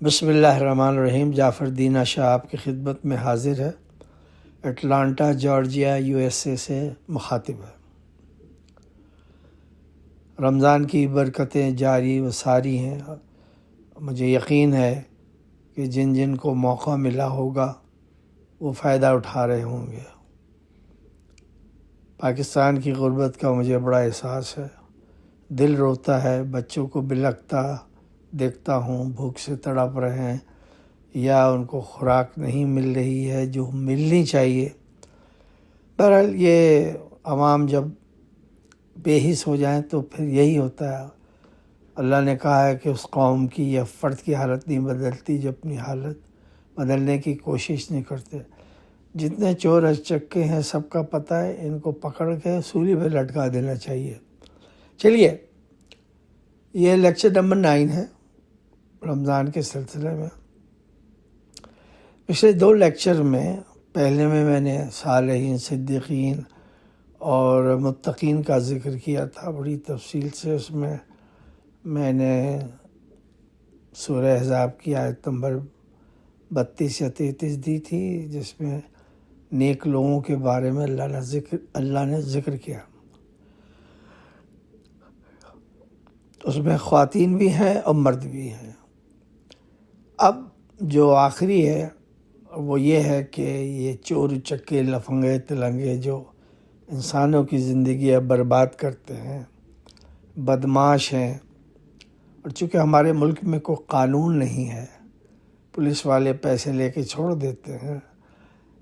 بسم اللہ الرحمن الرحیم۔ جعفر دینا شاہ آپ کی خدمت میں حاضر ہے۔ اٹلانٹا جارجیا USA سے مخاطب ہے۔ رمضان کی برکتیں جاری و ساری ہیں۔ مجھے یقین ہے کہ جن جن کو موقع ملا ہوگا وہ فائدہ اٹھا رہے ہوں گے۔ پاکستان کی غربت کا مجھے بڑا احساس ہے۔ دل روتا ہے، بچوں کو بلکتا دیکھتا ہوں، بھوک سے تڑپ رہے ہیں یا ان کو خوراک نہیں مل رہی ہے جو ملنی چاہیے۔ بہرحال یہ عوام جب بے حس ہو جائیں تو پھر یہی ہوتا ہے۔ اللہ نے کہا ہے کہ اس قوم کی یا فرد کی حالت نہیں بدلتی جو اپنی حالت بدلنے کی کوشش نہیں کرتے۔ جتنے چور چکے ہیں سب کا پتہ ہے، ان کو پکڑ کے سولی پہ لٹکا دینا چاہیے۔ چلیے، یہ لیکچر نمبر 9 ہے رمضان کے سلسلے میں۔ پچھلے 2 لیکچر میں، پہلے میں نے صالحین، صدیقین اور متقین کا ذکر کیا تھا بڑی تفصیل سے۔ اس میں نے سورہ احزاب کی آیت نمبر 32 یا 33 دی تھی، جس میں نیک لوگوں کے بارے میں اللہ نے ذکر کیا۔ اس میں خواتین بھی ہیں اور مرد بھی ہیں۔ اب جو آخری ہے وہ یہ ہے کہ یہ چور چکے لفنگے تلنگے جو انسانوں کی زندگیاں برباد کرتے ہیں، بدماش ہیں، اور چونکہ ہمارے ملک میں کوئی قانون نہیں ہے، پولیس والے پیسے لے کے چھوڑ دیتے ہیں،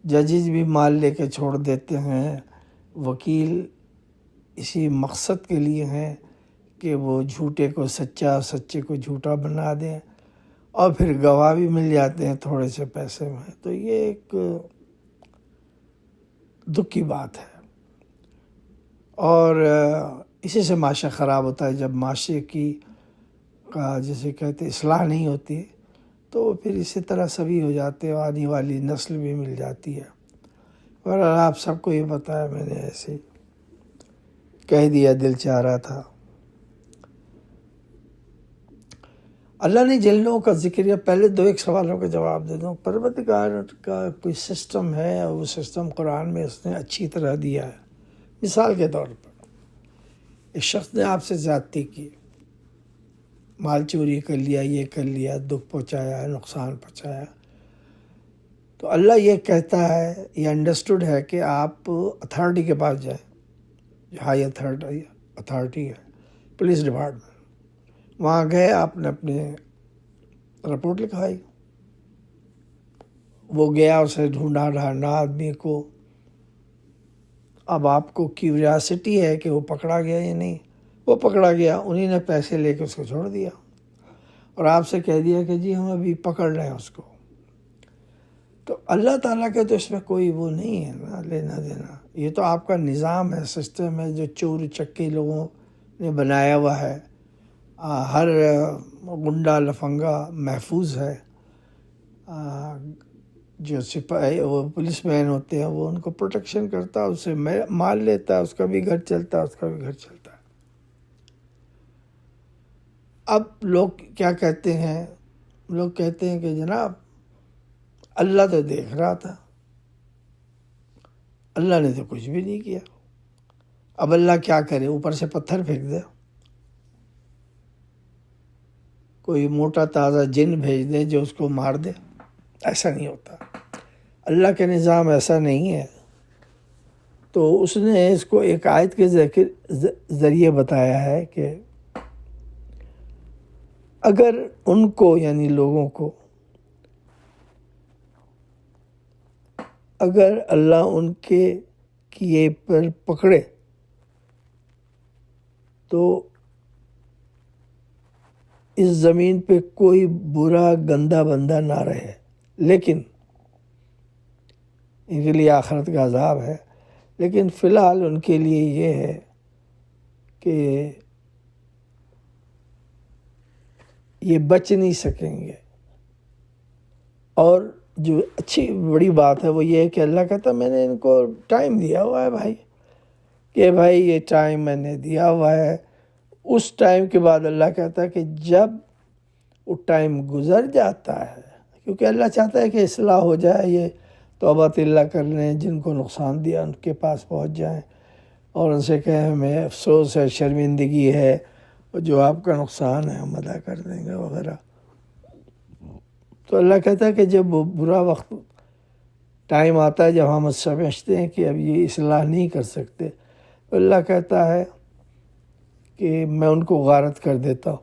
ججز بھی مال لے کے چھوڑ دیتے ہیں، وکیل اسی مقصد کے لیے ہیں کہ وہ جھوٹے کو سچا اور سچے کو جھوٹا بنا دیں، اور پھر گواہ بھی مل جاتے ہیں تھوڑے سے پیسے میں۔ تو یہ ایک دکھ کی بات ہے، اور اسی سے معاشرہ خراب ہوتا ہے۔ جب معاشرے کی جسے کہتے اصلاح نہیں ہوتی تو پھر اسی طرح سبھی ہو جاتے ہیں، آنے والی نسل بھی مل جاتی ہے۔ اور آپ سب کو یہ پتہ ہے، میں نے ایسے ہی کہہ دیا، دل چاہ رہا تھا۔ اللہ نے جن لوگوں کا ذکر کیا، پہلے 2 سوالوں کا جواب دے دوں۔ پروردگار کا کوئی سسٹم ہے، اور وہ سسٹم قرآن میں اس نے اچھی طرح دیا ہے۔ مثال کے طور پر ایک شخص نے آپ سے زیادتی کی، مال چوری کر لیا، یہ کر لیا، دکھ پہنچایا، نقصان پہنچایا، تو اللہ یہ کہتا ہے، یہ انڈرسٹوڈ ہے کہ آپ اتھارٹی کے پاس جائیں، ہائی اتھارٹی ہے، پولیس ڈپارٹمنٹ۔ وہاں گئے، آپ نے اپنے رپورٹ لکھوائی، وہ گیا، اسے ڈھونڈا آدمی کو۔ اب آپ کو کیوریاسٹی ہے کہ وہ پکڑا گیا یا نہیں۔ وہ پکڑا گیا، انہی نے پیسے لے کے اس کو چھوڑ دیا، اور آپ سے کہہ دیا کہ جی ہم ابھی پکڑ رہے ہیں اس کو۔ تو اللہ تعالیٰ کے تو اس میں کوئی وہ نہیں ہے نا، لینا دینا۔ یہ تو آپ کا نظام ہے، سسٹم ہے، جو چور چکے لوگوں نے بنایا ہوا ہے۔ ہر گنڈا لفنگا محفوظ ہے۔ جو سپاہی، وہ پولیس مین ہوتے ہیں، وہ ان کو پروٹیکشن کرتا ہے، اسے مال لیتا ہے، اس کا بھی گھر چلتا ہے، اس کا بھی گھر چلتا ہے۔ اب لوگ کیا کہتے ہیں؟ لوگ کہتے ہیں کہ جناب اللہ تو دیکھ رہا تھا، اللہ نے تو کچھ بھی نہیں کیا۔ اب اللہ کیا کرے؟ اوپر سے پتھر پھینک دے، کوئی موٹا تازہ جن بھیج دے جو اس کو مار دے؟ ایسا نہیں ہوتا، اللہ کے نظام ایسا نہیں ہے۔ تو اس نے اس کو ایک آیت کے ذریعے بتایا ہے کہ اگر ان کو، یعنی لوگوں کو، اگر اللہ ان کے کیے پر پکڑے تو اس زمین پہ کوئی برا گندا بندہ نہ رہے، لیکن ان کے لیے آخرت کا عذاب ہے۔ لیکن فی الحال ان کے لیے یہ ہے کہ یہ بچ نہیں سکیں گے۔ اور جو اچھی بڑی بات ہے وہ یہ ہے کہ اللہ کہتا ہے میں نے ان کو ٹائم دیا ہوا ہے بھائی، کہ بھائی یہ ٹائم میں نے دیا ہوا ہے۔ اس ٹائم کے بعد اللہ کہتا ہے کہ جب وہ ٹائم گزر جاتا ہے، کیونکہ اللہ چاہتا ہے کہ اصلاح ہو جائے، یہ توبہ اللہ کر لیں، جن کو نقصان دیا ان کے پاس پہنچ جائیں اور ان سے کہیں ہمیں افسوس ہے، شرمندگی ہے، اور جو آپ کا نقصان ہے ہم ادا کر دیں گے وغیرہ۔ تو اللہ کہتا ہے کہ جب وہ برا وقت ٹائم آتا ہے جب ہم سمجھتے ہیں کہ اب یہ اصلاح نہیں کر سکتے، تو اللہ کہتا ہے کہ میں ان کو غارت کر دیتا ہوں،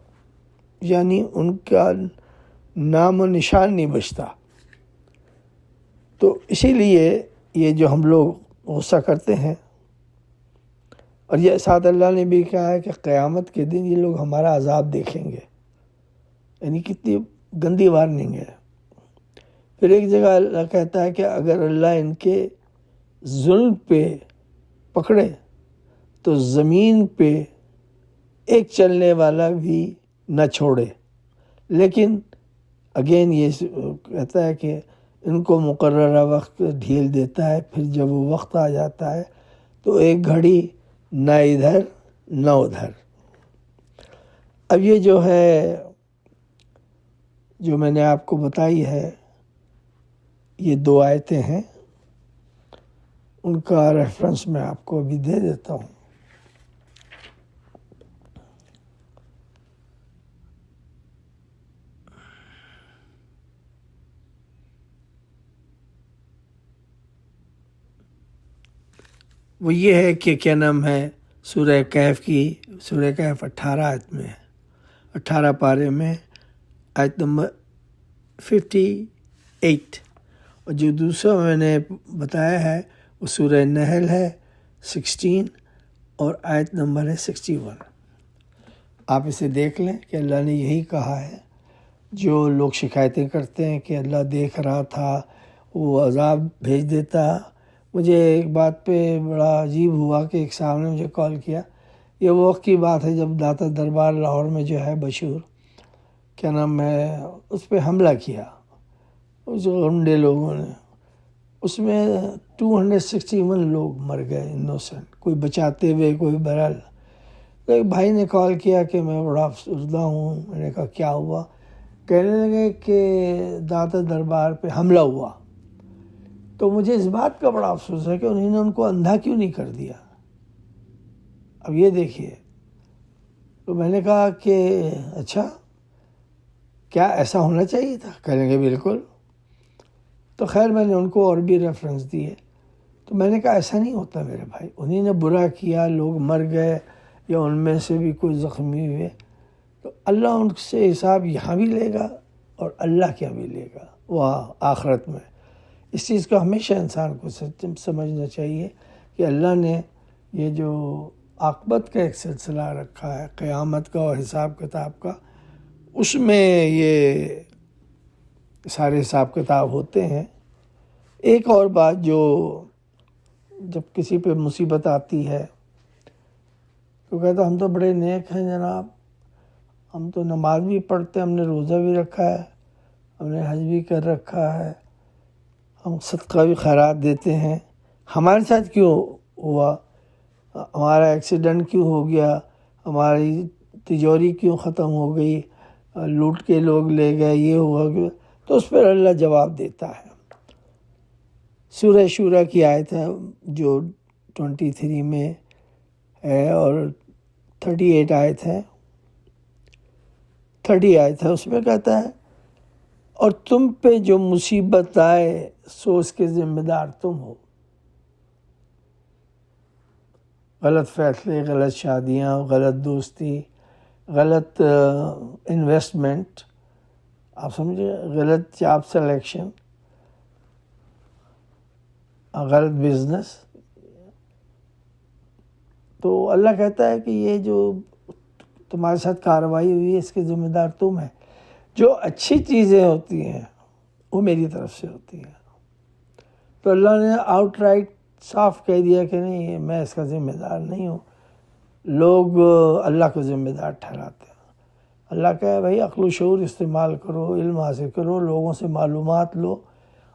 یعنی ان کا نام و نشان نہیں بچتا۔ تو اسی لیے یہ جو ہم لوگ غصہ کرتے ہیں، اور یہ ساتھ اللہ نے بھی کہا ہے کہ قیامت کے دن یہ لوگ ہمارا عذاب دیکھیں گے، یعنی کتنی گندی وارننگ ہے۔ پھر ایک جگہ اللہ کہتا ہے کہ اگر اللہ ان کے ظلم پہ پکڑے تو زمین پہ ایک چلنے والا بھی نہ چھوڑے، لیکن اگین یہ کہتا ہے کہ ان کو مقررہ وقت ڈھیل دیتا ہے، پھر جب وہ وقت آ جاتا ہے تو ایک گھڑی نہ ادھر نہ ادھر۔ اب یہ جو ہے جو میں نے آپ کو بتائی ہے، یہ 2 آیتیں ہیں، ان کا ریفرنس میں آپ کو ابھی دے دیتا ہوں۔ وہ یہ ہے کہ کیا نام ہے، سورہ کہف کی، سورہ کہف 18 آیت میں، 18 پارے میں آیت نمبر 58، اور جو دوسرا میں نے بتایا ہے وہ سورہ نحل ہے 16 اور آیت نمبر ہے 61۔ آپ اسے دیکھ لیں کہ اللہ نے یہی کہا ہے۔ جو لوگ شکایتیں کرتے ہیں کہ اللہ دیکھ رہا تھا، وہ عذاب بھیج دیتا، مجھے ایک بات پہ بڑا عجیب ہوا کہ ایک صاحب نے مجھے کال کیا، یہ وہ وقت کی بات ہے جب داتا دربار لاہور میں جو ہے بشور کیا نام ہے، اس پہ حملہ کیا اس غنڈے لوگوں نے، اس میں 261 لوگ مر گئے انوسنٹ، کوئی بچاتے ہوئے کوئی برل۔ تو ایک بھائی نے کال کیا کہ میں بڑا افسردہ ہوں، میں نے کہا کیا ہوا؟ کہنے لگے کہ داتا دربار پہ حملہ ہوا۔ تو مجھے اس بات کا بڑا افسوس ہے کہ انہوں نے ان کو اندھا کیوں نہیں کر دیا۔ اب یہ دیکھیے، تو میں نے کہا کہ اچھا کیا ایسا ہونا چاہیے تھا؟ کہنے لگے بالکل۔ تو خیر میں نے ان کو اور بھی ریفرنس دیے، تو میں نے کہا ایسا نہیں ہوتا میرے بھائی، انہیں نے برا کیا، لوگ مر گئے یا ان میں سے بھی کوئی زخمی ہوئے، تو اللہ ان سے حساب یہاں بھی لے گا اور اللہ کیا بھی لے گا وہاں آخرت میں۔ اس چیز کو ہمیشہ انسان کو سمجھنا چاہیے کہ اللہ نے یہ جو عاقبت کا ایک سلسلہ رکھا ہے، قیامت کا اور حساب کتاب کا، اس میں یہ سارے حساب کتاب ہوتے ہیں۔ ایک اور بات، جو جب کسی پہ مصیبت آتی ہے تو کہتا ہم تو بڑے نیک ہیں جناب، ہم تو نماز بھی پڑھتے ہیں، ہم نے روزہ بھی رکھا ہے، ہم نے حج بھی کر رکھا ہے، ہم صدقہ بھی خیرات دیتے ہیں، ہمارے ساتھ کیوں ہوا؟ ہمارا ایکسیڈنٹ کیوں ہو گیا؟ ہماری تجوری کیوں ختم ہو گئی؟ لوٹ کے لوگ لے گئے، یہ ہوا کہ، تو اس پر اللہ جواب دیتا ہے۔ سورہ شورہ کی آیت ہے جو 23 میں ہے اور 38 آیت ہے، 30 آیت ہے، اس میں کہتا ہے اور تم پہ جو مصیبت آئے سو اس کے ذمہ دار تم ہو۔ غلط فیصلے، غلط شادیاں، غلط دوستی، غلط انویسٹمنٹ، آپ سمجھے، غلط جاب سلیکشن، غلط بزنس، تو اللہ کہتا ہے کہ یہ جو تمہارے ساتھ کارروائی ہوئی ہے اس کے ذمہ دار تم ہے۔ جو اچھی چیزیں ہوتی ہیں وہ میری طرف سے ہوتی ہیں۔ تو اللہ نے آؤٹ رائٹ صاف کہہ دیا کہ نہیں، میں اس کا ذمہ دار نہیں ہوں۔ لوگ اللہ کو ذمہ دار ٹھہراتے ہیں۔ اللہ کہے بھائی عقل و شعور استعمال کرو، علم حاصل کرو، لوگوں سے معلومات لو،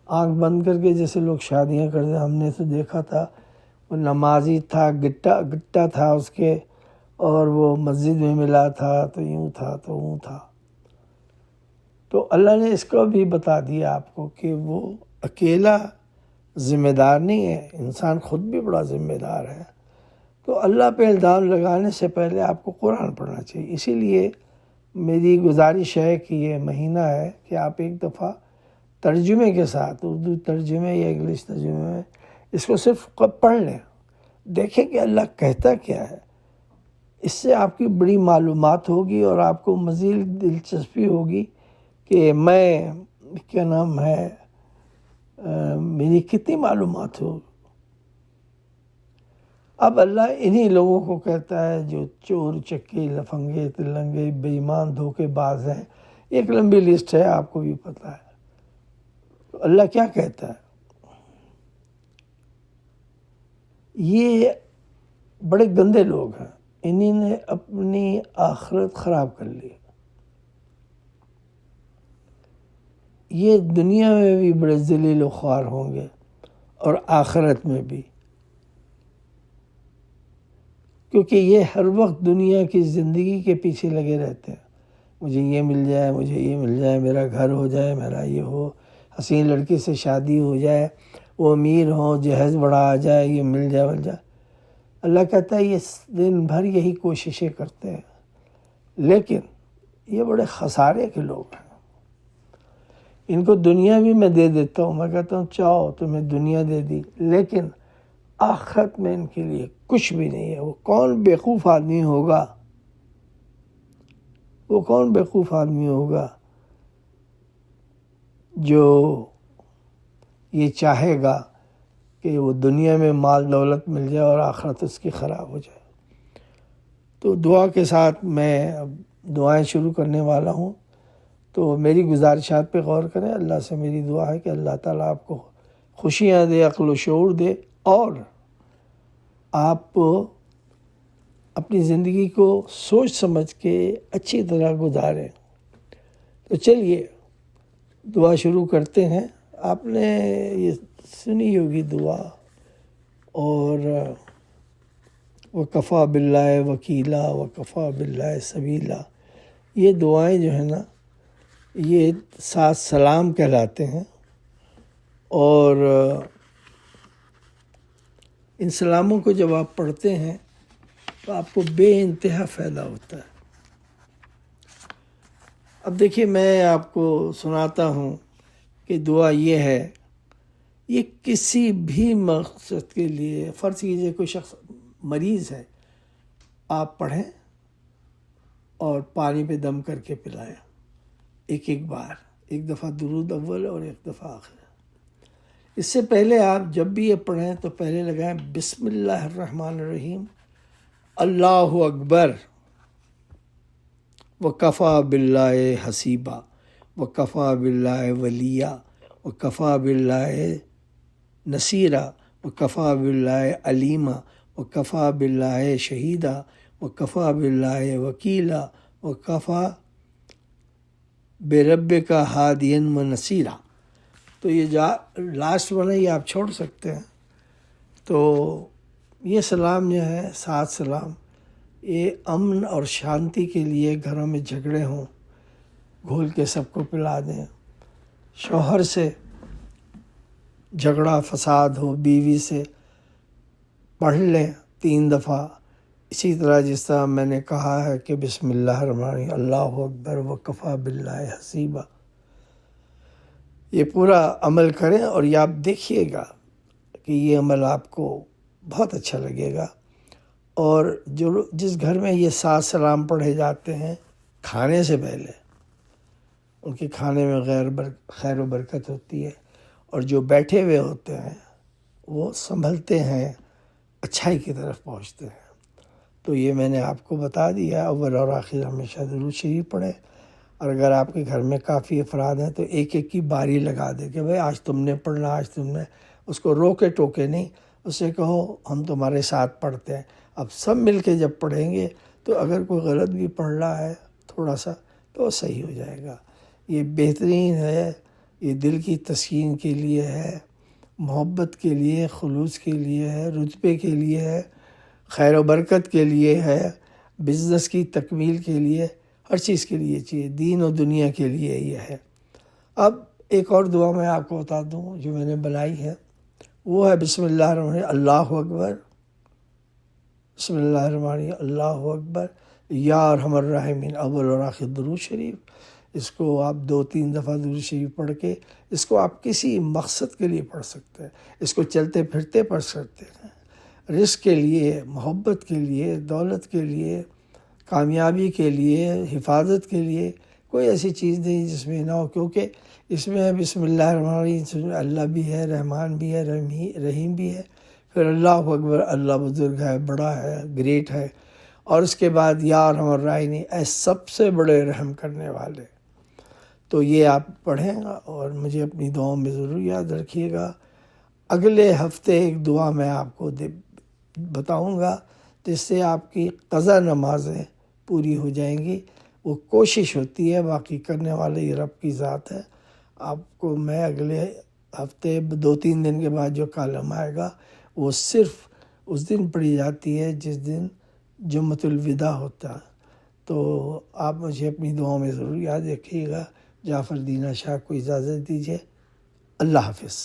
آنکھ بند کر کے جیسے لوگ شادیاں کرتے، ہم نے تو دیکھا تھا، وہ نمازی تھا، گٹا تھا اس کے، اور وہ مسجد میں ملا تھا، تو یوں تھا تو یوں تھا۔ تو اللہ نے اس کو بھی بتا دیا آپ کو کہ وہ اکیلا ذمہ دار نہیں ہے، انسان خود بھی بڑا ذمہ دار ہے۔ تو اللہ پہ الزام لگانے سے پہلے آپ کو قرآن پڑھنا چاہیے۔ اسی لیے میری گزارش ہے کہ یہ مہینہ ہے کہ آپ ایک دفعہ ترجمے کے ساتھ، اردو ترجمے یا انگلش ترجمے میں اس کو صرف پڑھ لیں، دیکھیں کہ اللہ کہتا کیا ہے۔ اس سے آپ کی بڑی معلومات ہوگی اور آپ کو مزید دلچسپی ہوگی کہ میں کیا نام ہے میری کتنی معلومات ہو۔ اب اللہ انہی لوگوں کو کہتا ہے جو چور چکے لفنگے تلنگے بے ایمان دھوکے باز ہیں، ایک لمبی لسٹ ہے، آپ کو بھی پتہ ہے۔ تو اللہ کیا کہتا ہے؟ یہ بڑے گندے لوگ ہیں، انہی نے اپنی آخرت خراب کر لی۔ یہ دنیا میں بھی بڑے ذلیل و خوار ہوں گے اور آخرت میں بھی، کیونکہ یہ ہر وقت دنیا کی زندگی کے پیچھے لگے رہتے ہیں۔ مجھے یہ مل جائے، مجھے یہ مل جائے، میرا گھر ہو جائے، میرا یہ ہو، حسین لڑکی سے شادی ہو جائے، وہ امیر ہو، جہیز بڑا آ جائے، یہ مل جائے مل جائے۔ اللہ کہتا ہے یہ دن بھر یہی کوششیں کرتے ہیں، لیکن یہ بڑے خسارے کے لوگ ہیں۔ ان کو دنیا بھی میں دے دیتا ہوں، میں کہتا ہوں چاہو تمہیں دنیا دے دی، لیکن آخرت میں ان کے لیے کچھ بھی نہیں ہے۔ وہ کون بیوقوف آدمی ہوگا، وہ کون بیوقوف آدمی ہوگا جو یہ چاہے گا کہ وہ دنیا میں مال دولت مل جائے اور آخرت اس کی خراب ہو جائے۔ تو دعا کے ساتھ میں اب دعائیں شروع کرنے والا ہوں، تو میری گزارشات پہ غور کریں۔ اللہ سے میری دعا ہے کہ اللہ تعالیٰ آپ کو خوشیاں دے، عقل و شعور دے، اور آپ اپنی زندگی کو سوچ سمجھ کے اچھی طرح گزاریں۔ تو چلیے دعا شروع کرتے ہیں۔ آپ نے یہ سنی ہوگی دعا، اور وَكَفَى بِاللَّهِ وَكِيلًا وَكَفَى بِاللَّهِ سَبِيلًا، یہ دعائیں جو ہیں نا یہ 7 سلام کہلاتے ہیں، اور ان سلاموں کو جب آپ پڑھتے ہیں تو آپ کو بے انتہا فائدہ ہوتا ہے۔ اب دیکھیے میں آپ کو سناتا ہوں کہ دعا یہ ہے، یہ کسی بھی مقصد کے لیے، فرض کیجئے کوئی شخص مریض ہے، آپ پڑھیں اور پانی پہ دم کر کے پلائیں، ایک بار، ایک دفعہ درود اول اور ایک دفعہ آخر۔ اس سے پہلے آپ جب بھی یہ پڑھیں تو پہلے لگائیں بسم اللہ الرحمن الرحیم، اللہ اکبر، وَكَفَى بِاللَّهِ حَسِيبًا، وَكَفَى بِاللَّهِ وَلِيًّا، وَكَفَى بِاللَّهِ نَصِيرًا، وَكَفَى بِاللَّهِ عَلِيمًا، وَكَفَى بِاللَّهِ شَهِيدًا، وَكَفَى بِاللَّهِ وَكِيلًا، وَكَفَى بِرَبِّكَ هَادِيًا وَنَصِيرًا۔ تو یہ لاسٹ والا یہ آپ چھوڑ سکتے ہیں۔ تو یہ سلام جو ہے 7 سلام، یہ امن اور شانتی کے لیے، گھروں میں جھگڑے ہوں گھول کے سب کو پلا دیں، شوہر سے جھگڑا فساد ہو، بیوی سے پڑھ لیں 3 دفعہ، اسی طرح جس طرح میں نے کہا ہے کہ بسم اللہ الرحمن الرحیم، اللہ اکبر، وَكَفَى بِاللَّهِ حَسِيبًا، یہ پورا عمل کریں، اور یہ آپ دیکھیے گا کہ یہ عمل آپ کو بہت اچھا لگے گا۔ اور جس گھر میں یہ 7 سلام پڑھے جاتے ہیں کھانے سے پہلے، ان کے کھانے میں خیر و برکت ہوتی ہے، اور جو بیٹھے ہوئے ہوتے ہیں وہ سنبھلتے ہیں، اچھائی کی طرف پہنچتے ہیں۔ تو یہ میں نے آپ کو بتا دیا، اول اور آخر ہمیشہ درود شریف پڑھیں، اور اگر آپ کے گھر میں کافی افراد ہیں تو ایک ایک کی باری لگا دیں کہ بھائی آج تم نے پڑھنا، آج تم نے، اس کو روکے ٹوکے نہیں، اس سے کہو ہم تمہارے ساتھ پڑھتے ہیں۔ اب سب مل کے جب پڑھیں گے تو اگر کوئی غلط بھی پڑھ رہا ہے تھوڑا سا تو صحیح ہو جائے گا۔ یہ بہترین ہے، یہ دل کی تسکین کے لیے ہے، محبت کے لیے، خلوص کے لیے ہے، رتبے کے لیے ہے، خیر و برکت کے لیے ہے، بزنس کی تکمیل کے لیے، ہر چیز کے لیے چاہیے، دین و دنیا کے لیے یہ ہے۔ اب ایک اور دعا میں آپ کو بتا دوں جو میں نے بنائی ہے، وہ ہے بسم اللہ الرحمن الرحیم، اللہ اکبر، بسم اللہ الرحمن الرحیم، اللہ اکبر، یا ارحم الراحمین، اول اور آخر درود شریف۔ اس کو آپ 2-3 دفعہ درود شریف پڑھ کے، اس کو آپ کسی مقصد کے لیے پڑھ سکتے ہیں، اس کو چلتے پھرتے پڑھ سکتے ہیں، رزق کے لیے، محبت کے لیے، دولت کے لیے، کامیابی کے لیے، حفاظت کے لیے۔ کوئی ایسی چیز نہیں جس میں نہ ہو، کیونکہ اس میں بسم اللہ الرحمن الرحیم، اللہ بھی ہے، رحمان بھی ہے، رحیم بھی ہے، پھر اللہ اکبر، اللہ بزرگ ہے، بڑا ہے، گریٹ ہے، اور اس کے بعد یا ارحم الراحمین، اے سب سے بڑے رحم کرنے والے۔ تو یہ آپ پڑھیں گا اور مجھے اپنی دعاؤں میں ضرور یاد رکھیے گا۔ اگلے ہفتے ایک دعا میں آپ کو بتاؤں گا جس سے آپ کی قضا نمازیں پوری ہو جائیں گی۔ وہ کوشش ہوتی ہے، باقی کرنے والے یہ رب کی ذات ہے۔ آپ کو میں اگلے ہفتے 2-3 دن کے بعد جو کالم آئے گا وہ صرف اس دن پڑھی جاتی ہے جس دن جمعۃ الوداع ہوتا ہے۔ تو آپ مجھے اپنی دعاؤں میں ضرور یاد رکھیے گا۔ جعفر دینا شاہ کو اجازت دیجیے، اللہ حافظ۔